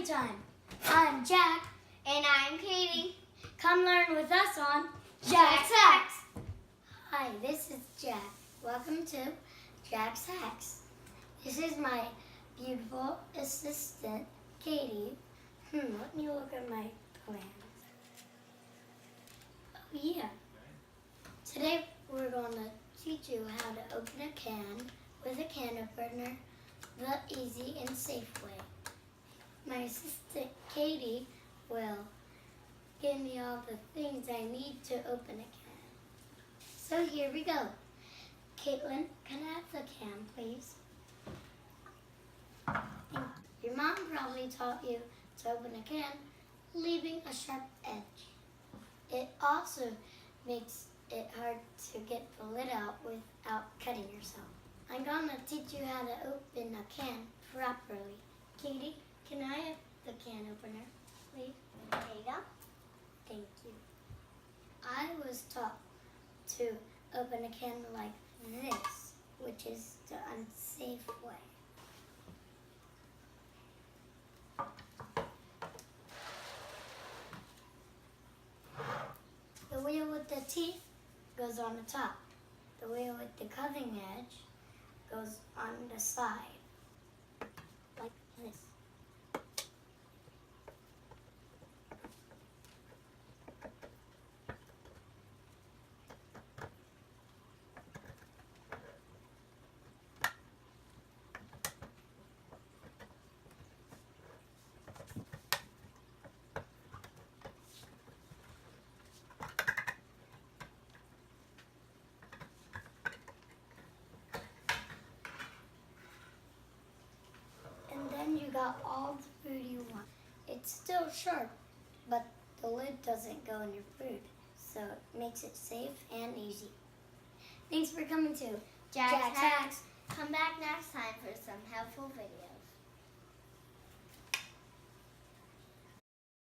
time. I'm Jack. And I'm Katie. Come learn with us on Jack's Hacks. Hi, this is Jack. Welcome to Jack's Hacks. This is my beautiful assistant, Katie. Let me look at my plans. Oh yeah. Today we're going to teach you how to open a can with a can opener the easy and safe way. My assistant, Katie, will give me all the things I need to open a can. So here we go. Caitlin, can I have the can, please? Your mom probably taught you to open a can, leaving a sharp edge. It also makes it hard to get the lid out without cutting yourself. I'm going to teach you how to open a can properly. Katie, can I have the can opener, please? There you go. Thank you. I was taught to open a can like this, which is the unsafe way. The wheel with the teeth goes on the top. The wheel with the cutting edge goes on the side, like this. You got all the food you want. It's still sharp, but the lid doesn't go in your food, so it makes it safe and easy. Thanks for coming to Jack's Hacks. Come back next time for some helpful videos.